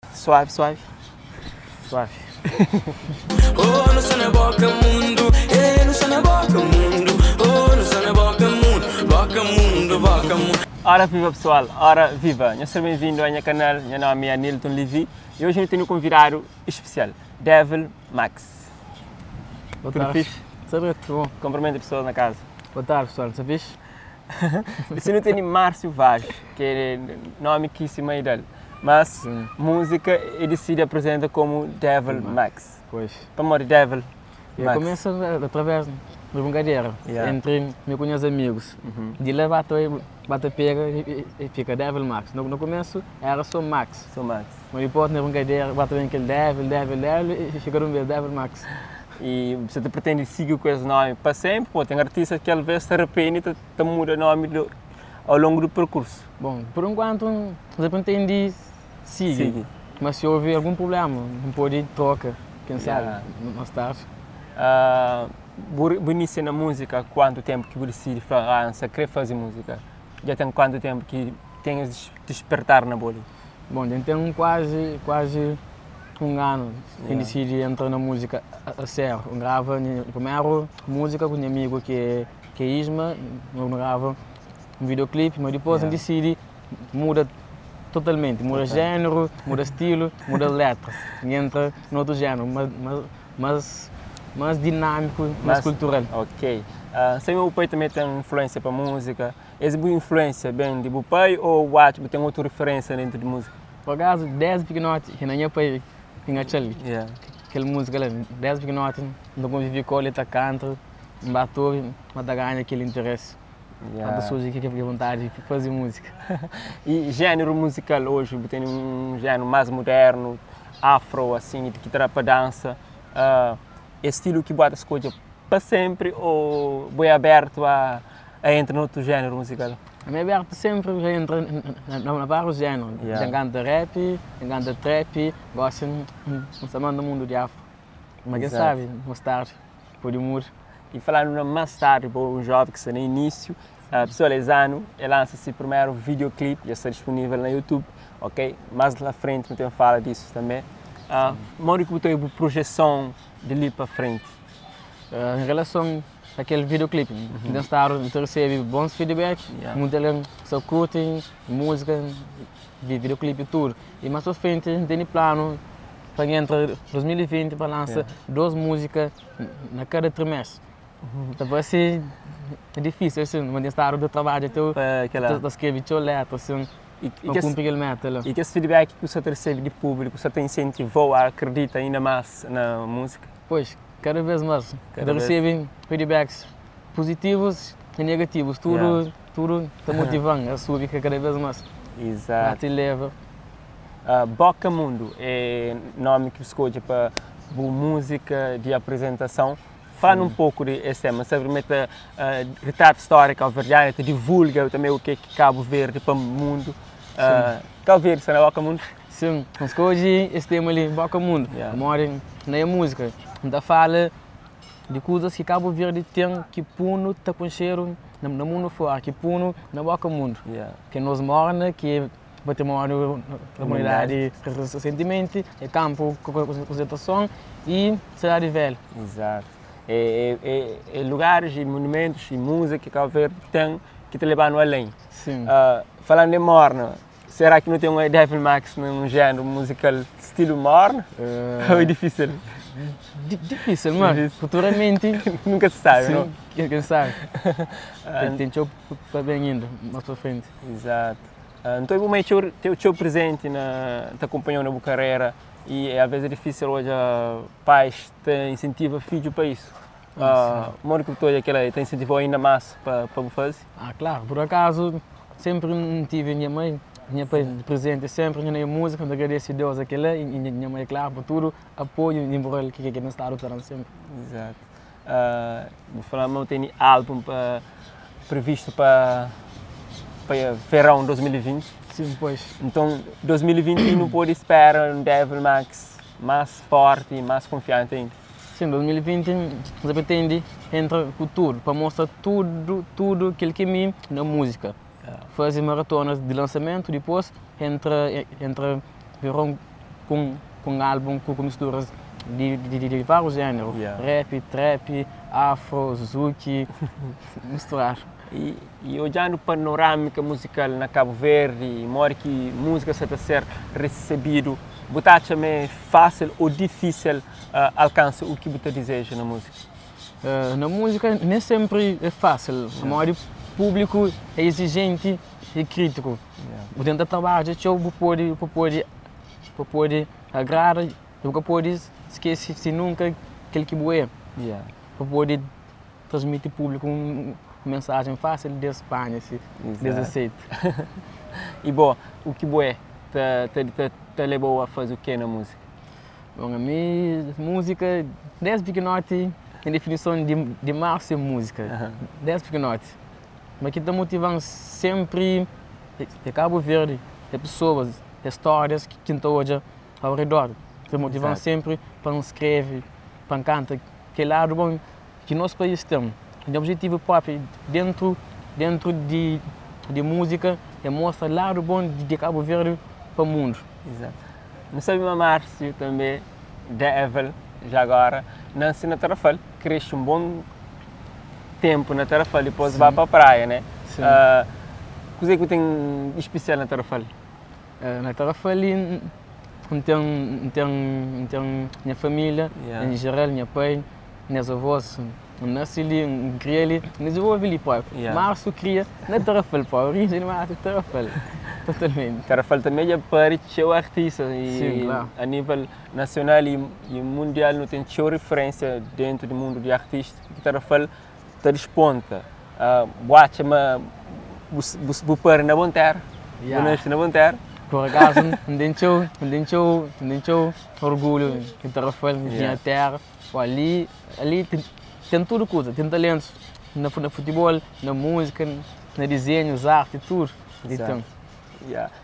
Suave, suave. Suave. Oh, não sei na boca mundo, não sei na boca mundo, oh, não sei na boca mundo, boca mundo, boca mundo. Ora viva pessoal, ora viva! Seja bem-vindo ao meu canal, meu nome é Nilton Levi e hoje eu tenho um convidado especial, Devil Max. Boa Tudo tarde. fixe? Sabe, tudo bom? Cumprimento as pessoas na casa. Boa tarde, pessoal. Você fixe? Se não tem Márcio Vaz, que é nome que se meio dele, mas Sim. música ele se apresenta como Devil Max. Pois. Para amor, Devil Eu Max. começo através de brincadeira entre meus amigos. De lá bate pega e fica Devil Max. No começo era só Max. Sou Max. Mas depois na brincadeira bate bem aquele Devil e fica um vez Devil Max. E você te pretende seguir com esse nome para sempre? Pô, tem artistas que às vezes se arrependem e te muda o nome ao longo do percurso. Bom, por enquanto, você pretende seguir. Sigue. Mas se houver algum problema, não pode troca. Quem sabe, mais tarde. Você na música, quanto tempo que você decide querer fazer música? Já tem quanto tempo que tens despertar na bolha? Bom, já tem quase um ano que decidi entrar na música a sério. Eu gravo primeiro música com um amigo que é Isma, eu gravo um videoclipe, mas depois eu decidi muda totalmente, muda gênero, muda estilo, muda letras, e entra em outro gênero, mais dinâmico, mais cultural. Ok. Sei que o pai também tem influência para música. Essa boa influência bem de pai ou o outro tem outra referência dentro de música? Por acaso, 10 pequenotes, que não é pai tinha aquela música lá, 10 pequenotes, não convivi com ele, canta, batou, mas ganha aquele interesse. Cada pessoa que tem vontade de fazer música. E gênero musical hoje, tem um gênero mais moderno, afro, assim, que trata para dança. Estilo que bota escolha para sempre ou é aberto a entrar em outro gênero musical? É aberto sempre, já entra em vários gêneros. Tem canta rap, tem canta trap, gosta do mundo de afro. Mas quem sabe, mais tarde, pode mudar. E falando mais tarde, para um jovem que está no início, a pessoa Lesano, lança seu primeiro videoclipe, já está disponível no YouTube, ok? Mais lá frente, não tenho fala disso também. Moro que tem uma projeção de ali para frente. Em relação àquele videoclipe, então recebe bons feedbacks, muita gente só curtem música, videoclipe e tudo. E mais para frente, tem plano para entrar 2020 para lançar 2 músicas na cada trimestre. Então vai ser difícil, assim, mas estar do trabalho até escrever teu letra, assim, para cumprir a meta. E que esse feedback que você recebe de público, você te incentivou a acreditar ainda mais na música? Pois, cada vez mais. Recebe feedbacks positivos e negativos, tudo está motivando a subir cada vez mais. Exato. Te leva. Boca Mundo é nome que escolhe para boa música de apresentação. Fala um pouco desse tema, simplesmente retrato histórico alverdiano, divulga também o que é Cabo Verde para o mundo. Cabo Verde, você não é Boca Mundo? Sim, escolhe esse tema ali, Boca Mundo. Mora na música, ainda fala de coisas que Cabo Verde tem que puno está com cheiro no mundo fora, que puno na Boca Mundo. Que nós moramos, que patrimônio da comunidade recentemente, é campo de concentração e cidade velha. Exato. Lugares e monumentos e música que Cabo Verde tem que te levam além. Sim. Falando em morna, será que não tem um Devil Max num género musical estilo morna? Ou é difícil? Difícil, mas futuramente nunca se sabe, sim, não? Quem sabe? Tem show para bem indo, mais para frente. Exato. Então, o teu presente te acompanhou na tua carreira e às vezes é difícil hoje pais te incentivam filho para isso. O Mônico te incentivou ainda mais para fazer? Claro, por acaso sempre tive minha pai presente sempre na música, agradeço a Deus aquela e minha mãe, claro, por tudo, apoio e moral que não está lutando sempre. Exato. Vou falar, não tem álbum previsto para verão 2020. Sim, pois. Então, 2020 não pode esperar um Devil Max mais forte e mais confiante ainda. Sim, 2020 você pretende entrar com tudo, para mostrar tudo aquilo que é na música. Fazer maratonas de lançamento, depois entra verão com um álbum com misturas de vários gêneros. Rap, trap, afro, zouk, misturar. E olhando para a panorâmica musical na Cabo Verde, mora que música está a ser recebido, você acha é fácil ou difícil alcançar o que você deseja na música? Na música nem sempre é fácil. A maioria do público é exigente e crítico. Você tenta trabalhar, pode agradar, nunca pode esquecer nunca aquele que é. Pode transmitir ao público uma mensagem fácil de Espanha, se desaceita. E bom, o que é? Te levou a fazer o que na música? Bom, a minha música, desde pequenote, tem definição de março é música. Desde pequenote. Mas que está motivando sempre de Cabo Verde, de pessoas, de histórias que estão hoje ao redor. Está motivando sempre para escrever, para cantar, que é lado bom que nosso país tem. O objetivo próprio dentro de música é mostrar o lado bom de Cabo Verde para o mundo. Exato. Não sabia Márcio também, da Evel, já agora, nasce na Tarrafal, cresce um bom tempo na Tarrafal e depois vai para a praia, né? Sim. O que é que tem de especial na Tarrafal? Na Tarrafal tem minha família, em geral, minha pai, minhas avós. Nasci ali, criei ali, desenvolvi ali, pai. Março cria na Tarrafal, pai. Origem de Março, Tarrafal. Totalmente. Tarrafal também é para o artista e sim, claro. A nível nacional e mundial não tem referência dentro do mundo de artistas. Tarrafal está desponta. Boate mas para na bom terra. Na bom terra. Por acaso, não tem orgulho de Tarrafal, minha terra. Ali tem tudo coisa, tem talentos no futebol, na música, no desenho, na arte, tudo. Então.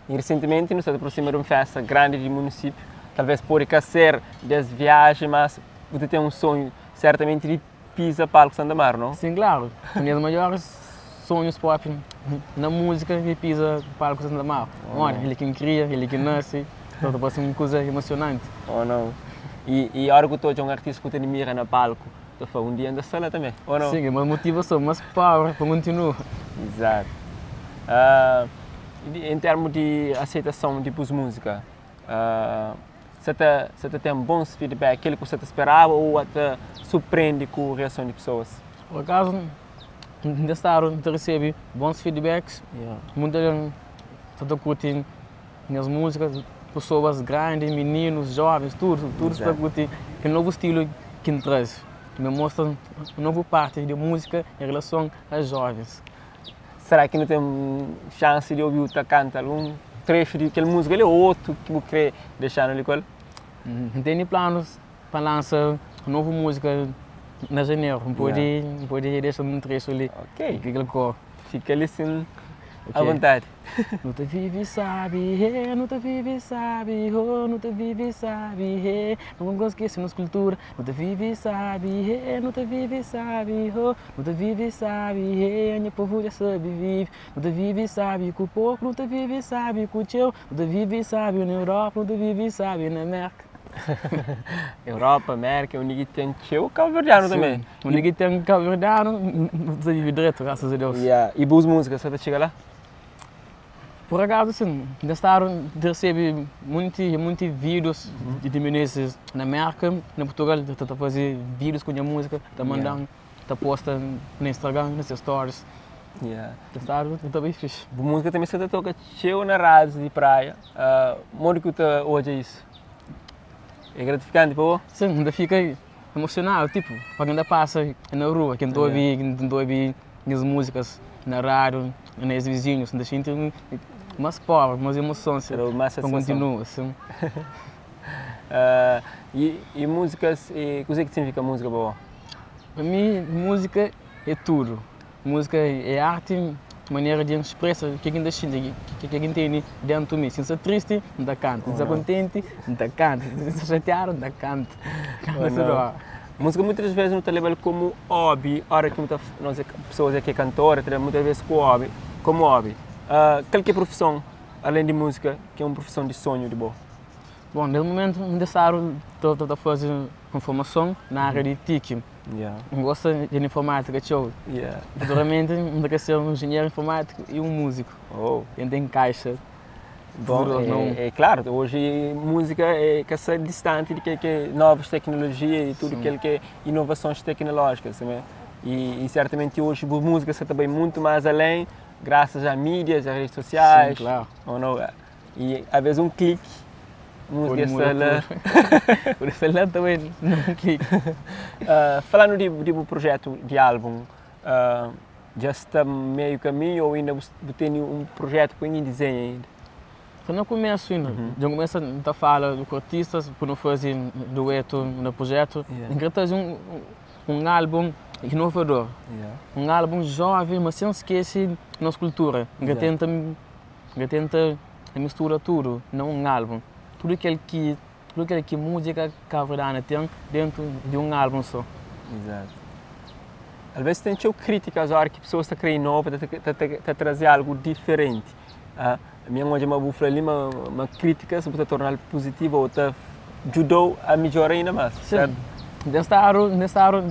E recentemente nós estamos aproximando de uma festa grande do município, talvez pode ser das viagens, mas você tem um sonho certamente de pisar palco Santa Mar, não? Sim, claro. Um dos maiores sonhos próprios na música é pisar palco Santa Mar. Olha, ele que me cria, ele que nasce, então pode ser uma coisa emocionante. Oh não. E a hora que eu estou um artista que te mira na palco, tu faz um dia da sala também, ou não? Sim, é uma motivação, mas power para continuar. Exato. Em termos de aceitação de música, você tem bons feedback, aquilo que você esperava ou até surpreende com a reação de pessoas? Por acaso, ainda recebo bons feedbacks, muita gente está curtindo minhas músicas, pessoas grandes, meninos, jovens, tudo para curtir aquele novo estilo que me traz. Me mostra uma nova parte de música em relação aos jovens. Será que não tem chance de ouvir o cantar um trecho daquela música ou outro que você quer deixar no licor? Tenho planos para lançar uma nova música na janeiro. Pode deixar um trecho ali. Ok. Cor. Fica ali assim à vontade. Não te vive, sabe, não te vive, sabe, oh, não te vive, sabe, não vamos esquecer nossa cultura. Não te vive, sabe, não te vive, sabe, oh, não te vive, sabe, minha povo já sabe vive. Não te vive, sabe, com o pouco, não te vive, sabe, com o teu, não te vive, sabe, na Europa, não te vive, sabe, na América. Europa, América, o ninguém tem teu cabo-verdiano também. O ninguém tem cabo-verdiano, não te vive direto, graças a Deus. E boas músicas, você chega lá? Por acaso, sim, recebo muitos vídeos de meninas na América, na Portugal, está fazer vídeos com a minha música, está mandando, está posta no Instagram, nas stories. Está bem fixe. A música também você toca cheio na rádio de praia. Onde que você hoje é isso? É gratificante, pô? Sim, ainda fica emocionado, tipo, para quem ainda passa na rua, quem está a ouvir minhas músicas na rádio, nos vizinhos, ainda sinto umas palavras, umas emoções, para continuar, assim. E músicas, o que significa música boa? Para mim, música é tudo. Música é arte, maneira de expressar o que ainda sinto, o que entende dentro de mim. Se eu sou triste, ainda canto. Se eu sou contente, ainda canto. Se eu sou chateado, ainda canto. Música muitas vezes não te leva como hobby, a hora que muitas pessoas aqui cantoras, muitas vezes como hobby. Qualquer profissão, além de música, que é uma profissão de sonho de boa? Bom, no momento, ainda estou a fazer uma formação na área de TIC. Yeah. Gosto de informática, show. Yeah. Futuramente, ainda quero ser um engenheiro informático e um músico. Oh. Ainda encaixa. Bom, é claro, hoje música é que ser distante de que novas tecnologias e tudo aquilo que é inovações tecnológicas, né? E certamente hoje a música está também muito mais além, graças a mídias, às redes sociais. Sim, claro. Ou não, e às vezes um clique, a música está lá. Por isso lá também não clique. Falando de projeto de álbum, já está meio caminho ou ainda tem um projeto com ninguém desenho ainda? Quando eu começo ainda, eu começo a falar com artistas, para não fazer dueto no projeto, eu quero fazer um álbum inovador, um álbum jovem, mas sem esquecer nossa cultura. Eu tenta misturar tudo, não um álbum. Tudo aquilo que música cabo-verdiana tem dentro de um álbum só. Exato. Às vezes tem críticas à hora que pessoas estão criando novo, estão trazer algo diferente. A minha mãe uma bufla ali, uma crítica se você tornar positivo ou ajudou a melhorar ainda mais. Sim. Nesta área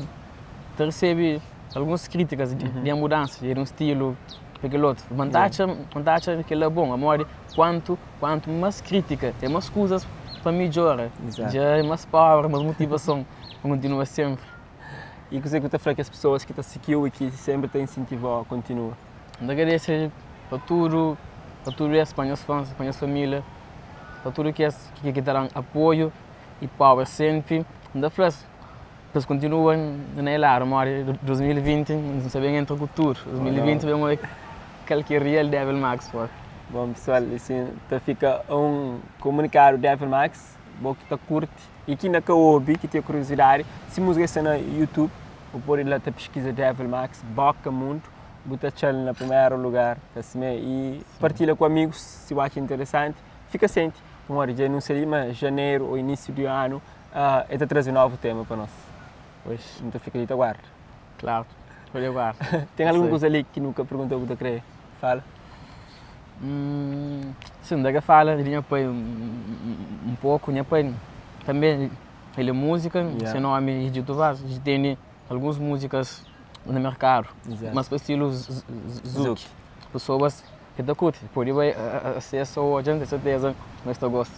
recebe algumas críticas de mudança, de um estilo aquele outro. Vantagem é que ele é bom, amor, quanto mais crítica, tem mais coisas para melhorar. Já é mais power, mais motivação, continua sempre. E o que você fala que as pessoas que estão seguindo e que sempre te incentivam a continuar? Agradeço para tudo isso, para os fãs, para a família, para tudo que darão apoio e power sempre. Eles continuam na amor, 2020, não sabem entre o futuro. 2020 vemos aquele que é real Devil Max. Bom pessoal, assim, fica um comunicado Devil Max, bom que curte e que ainda ouve, que tem curiosidade, se música está no YouTube, ou pode ir lá pesquisa Devil Max, Boca Mundo, bota ele no primeiro lugar, e partilha com amigos se acha interessante. Fica sente, já não seria mas janeiro ou início do ano, ele traz um novo tema para nós. Pois, então fica aí, aguarda. Claro, vou aguardar. Tem alguma coisa ali que nunca perguntou o que você fala? Sim, daí fala, ele apoia um pouco, também ele é música, seu nome é de Tuvaz, tem algumas músicas no mercado, mas para estilo Zouk. Pessoas que da curtem, por isso acesso hoje, com certeza, mas eu gosto.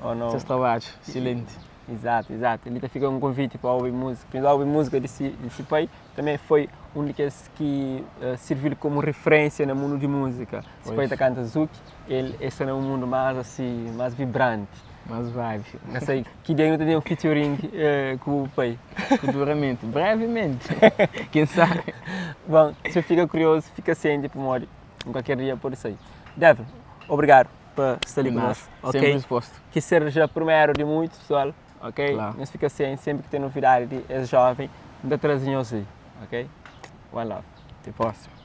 Oh, não. Você está baixo, excelente. Exato. Ele fica um convite para ouvir música. Para ouvir música desse país também foi um daqueles que serviu como referência no mundo de música. Se país canta Zouk, ele está num mundo mais assim, mais vibrante. Mais vibe. Não sei, que dia não tem um featuring com o país. Futuramente, brevemente, quem sabe. Bom, se fica curioso, fica ciente para morrer. Qualquer dia pode sair. Devil, obrigado por estar ali conosco. Sempre disposto. Que seja o primeiro de muitos, pessoal. Ok? Claro. Mas fica ciente, sempre que tem novidade, é jovem, ainda trazem aí. Ok? One love. Até a próxima.